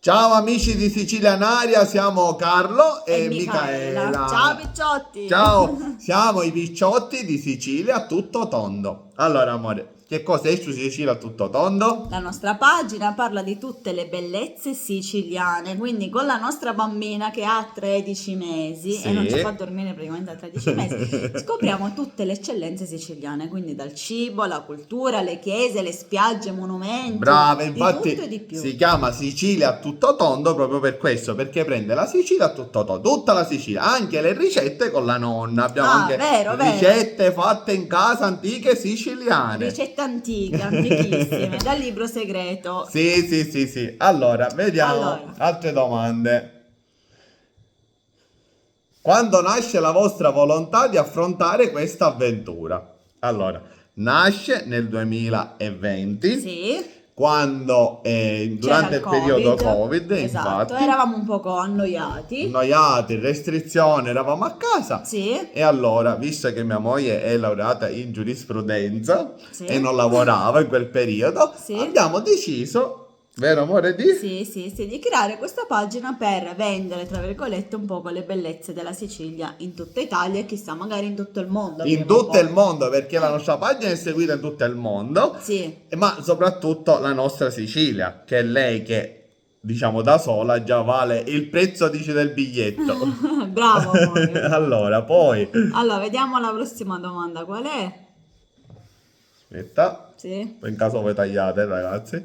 Ciao amici di Sicilia in Aria, siamo Carlo e Micaela. Micaela. Ciao picciotti. Ciao, siamo i picciotti di Sicilia a tutto tondo. Allora amore, che cos'è su Sicilia a tutto tondo? La nostra pagina parla di tutte le bellezze siciliane, quindi con la nostra bambina che ha 13 mesi Sì. e non ci fa dormire praticamente a 13 mesi, scopriamo tutte le eccellenze siciliane, quindi dal cibo, la cultura, le chiese, le spiagge, monumenti, Brava, di tutto e infatti di più. si chiama Sicilia a tutto tondo proprio per questo, perché prende la Sicilia a tutto tondo, tutta la Sicilia, anche le ricette con la nonna. Abbiamo Ah, anche vero. ricette fatte in casa antiche siciliane. Ricette antiche, antichissime, dal libro segreto. Sì. Allora, vediamo Allora, altre domande. Quando nasce la vostra volontà di affrontare questa avventura? Allora, nasce nel 2020, sì. quando C'era durante il il periodo Covid, Covid, esatto, infatti, eravamo un poco annoiati, annoiati, restrizioni, eravamo a casa. sì, E allora, visto che mia moglie è laureata in giurisprudenza sì, e non lavorava in quel periodo, sì, abbiamo deciso, vero amore di? sì, di creare questa pagina per vendere, tra virgolette, un poco le bellezze della Sicilia in tutta Italia e chissà, magari in tutto il mondo In prima o tutto il poi. mondo, perché la nostra pagina è seguita in tutto il mondo, Sì, ma soprattutto la nostra Sicilia, che è lei che, diciamo, da sola già vale il prezzo, dice, del biglietto. bravo amore, bravo. Allora, poi, Allora, vediamo la prossima domanda, qual è? aspetta, Sì, in caso voi tagliate, ragazzi.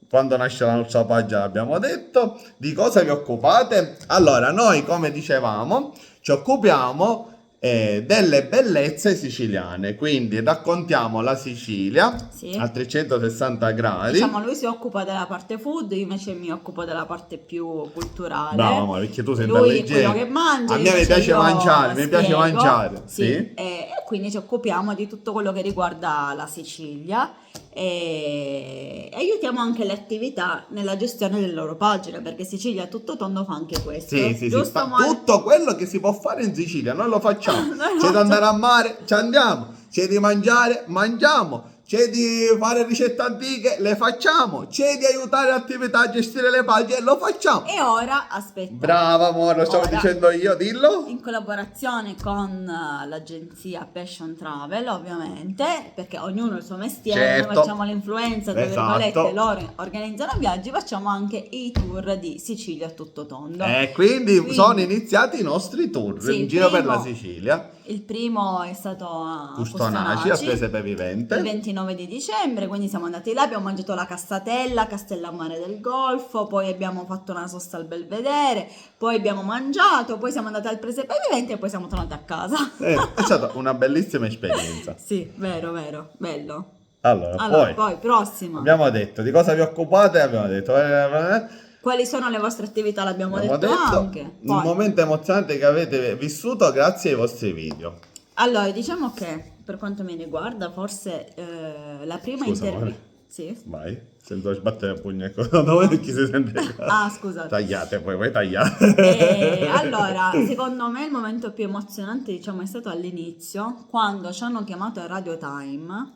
Quando nasce la nostra pagina abbiamo detto. Di cosa vi occupate? Allora, noi, come dicevamo, ci occupiamo delle bellezze siciliane, quindi raccontiamo la Sicilia a sì. 360 Diciamo, gradi. lui si occupa della parte food, io invece mi occupo della parte più Brava, culturale. amore, perché tu sei Lui è quello che intelligente. mangia, A me mi invece piace mangiare, io mi piace spiego. mangiare, Sì, sì? e quindi ci occupiamo di tutto quello che riguarda la Sicilia e aiutiamo anche le attività nella gestione delle loro pagine, perché Sicilia a tutto tondo fa anche questo. Sì, Giusto, amore? tutto quello che si può fare in Sicilia, noi lo facciamo. Noi C'è lo da andare facciamo. a mare, ci andiamo. C'è di mangiare, mangiamo. C'è di fare ricette antiche, le facciamo. C'è di aiutare l'attività a gestire le pagine, lo facciamo. E ora, aspetta, Brava, amore, lo stavo ora dicendo io, dillo. in collaborazione con l'agenzia Passion Travel, ovviamente, perché ognuno ha il suo mestiere, noi Certo, facciamo l'influenza, tra virgolette, esatto. loro organizzano viaggi, facciamo anche i tour di Sicilia a tutto tondo. E quindi sono Quindi, iniziati i nostri tour sì, in giro per la Sicilia. il primo è stato a Custonaci, a Custonaci Presepe il Vivente. 29 di dicembre, quindi siamo andati là, abbiamo mangiato la Castatella, Castellammare del Golfo, poi abbiamo fatto una sosta al Belvedere, poi abbiamo mangiato, poi siamo andati al Presepe Vivente e poi siamo tornati a casa. È stata una bellissima esperienza. Sì, vero, bello. Allora, Allora, poi poi prossima. abbiamo detto di cosa vi occupate, abbiamo detto, Quali sono le vostre attività? L'abbiamo abbiamo detto detto anche. un Poi, momento emozionante che avete vissuto grazie ai vostri video. allora, diciamo che per quanto mi riguarda, forse la prima Scusa, intervista. amore. Sì. Vai, sento sbattere il pugno, ecco, dove chi si sente? Ah, scusate. Tagliate, poi voi tagliate. Allora, secondo me il momento più emozionante, diciamo, è stato all'inizio, quando ci hanno chiamato a Radio Time,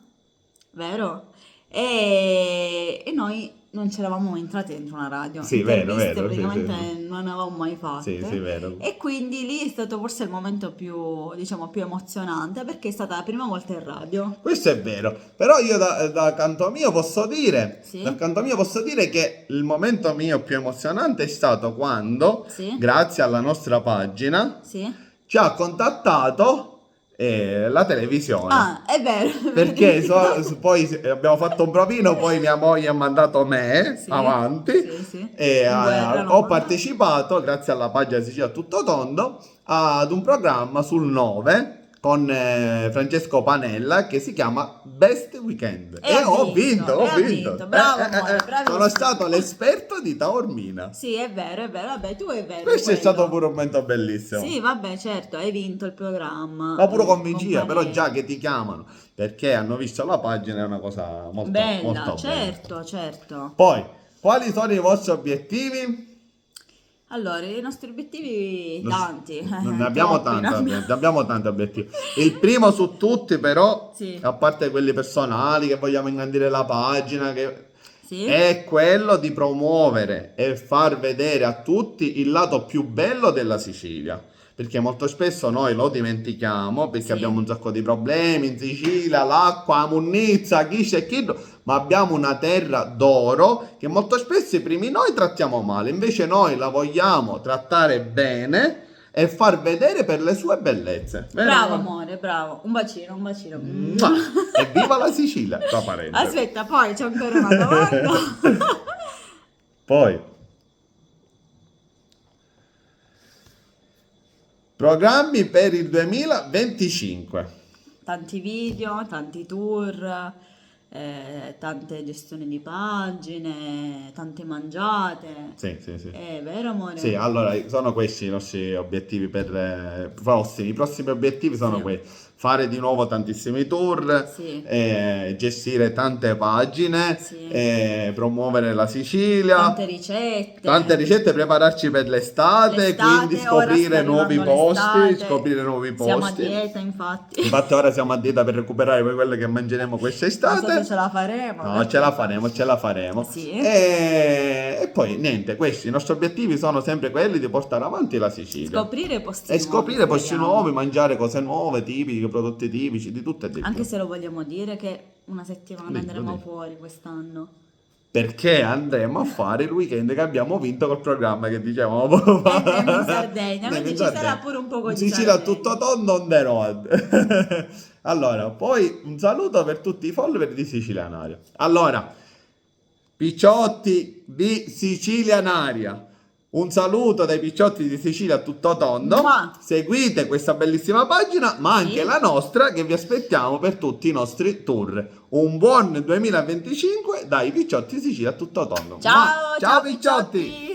vero? E noi non ci eravamo mai entrati dentro una radio, Sì, vero, interviste vero, sì, praticamente sì. non ne avevamo mai Sì, sì, fatte. vero. E quindi lì è stato forse il momento più, diciamo, più emozionante perché è stata la prima volta in radio. Questo è vero, però io da canto mio posso dire, dal Sì? canto mio posso dire che il momento mio più emozionante è stato quando, Sì? grazie alla nostra pagina, Sì? ci ha contattato la televisione. Ah, è vero, Perché vedi? poi abbiamo fatto un provino, poi mia moglie ha mandato me Sì, avanti sì. e In guerra l'ho ho mandato. partecipato, grazie alla pagina Sicilia a tutto tondo, ad un programma sul 9 con Francesco Panella che si chiama Best Weekend. E E ha ho vinto, vinto, e ho ha vinto. vinto. Bravo amore, bravissimo. Sono stato l'esperto di Taormina. Sì, è vero, vabbè, tu è vero Questo è stato quello. pure un momento bellissimo. Sì, vabbè, certo, hai vinto il programma Ma pure con con vigia, però già Panella. che ti chiamano perché hanno visto la pagina è una cosa molto, Bella, molto bella. certo. Poi, quali sono i vostri obiettivi? Allora, i nostri obiettivi, Non, tanti, non ne abbiamo troppi, ne tanti, abbiamo. ne abbiamo tanti obiettivi. Il primo su tutti, però, Sì, a parte quelli personali, che vogliamo ingrandire la pagina, Sì. è quello di promuovere e far vedere a tutti il lato più bello della Sicilia. Perché molto spesso noi lo dimentichiamo perché Sì. abbiamo un sacco di problemi in Sicilia, l'acqua, la munnizza, chi c'è chi, ma abbiamo una terra d'oro che molto spesso i primi noi trattiamo male, invece noi la vogliamo trattare bene e far vedere per le sue bellezze. Vero, Bravo amore? amore, bravo. Un bacino, un bacino. Mua. E viva la Sicilia, tra parentesi. Aspetta, poi c'è ancora una domanda. Poi, programmi per il 2025. Tanti video, tanti tour, tante gestioni di pagine, tante mangiate. Sì, sì, sì. È vero amore? Sì, allora sono questi i nostri obiettivi prossimi. I prossimi obiettivi sono Sì. questi: fare di nuovo tantissimi tour, Sì. gestire tante pagine, Sì. promuovere la Sicilia, Tante ricette. prepararci per l'estate, quindi Ora scoprire sta nuovi arrivando posti, l'estate. scoprire nuovi Siamo a posti. dieta, infatti. Infatti ora siamo a dieta per recuperare poi quello che mangeremo Non so se quest'estate. ce la faremo. No, ce la faremo, ce la faremo. Sì. E poi niente, questi i nostri obiettivi sono sempre quelli di portare avanti la Sicilia. Scoprire posti E nuovi, scoprire posti speriamo. nuovi, mangiare cose nuove, tipiche, prodotti tipici, di tutto e di più. Anche se lo vogliamo dire che una settimana Dillo, andremo dillo. fuori quest'anno. Perché andremo a fare il weekend che abbiamo vinto col programma che dicevamo poco fa. Andremo in Sardegna, Andiamo quindi in ci sarà Sardegna. pure un poco In di Sicilia Sardegna. tutto tondo on the road. Allora, poi un saluto per tutti i follower di Sicilianaria. Allora, picciotti di Sicilianaria. Un saluto dai picciotti di Sicilia a tutto tondo. Mua. Seguite questa bellissima pagina, ma anche Sì. la nostra che vi aspettiamo per tutti i nostri tour. Un buon 2025 dai picciotti di Sicilia a tutto tondo. Ciao, Mua. Ciao picciotti! picciotti!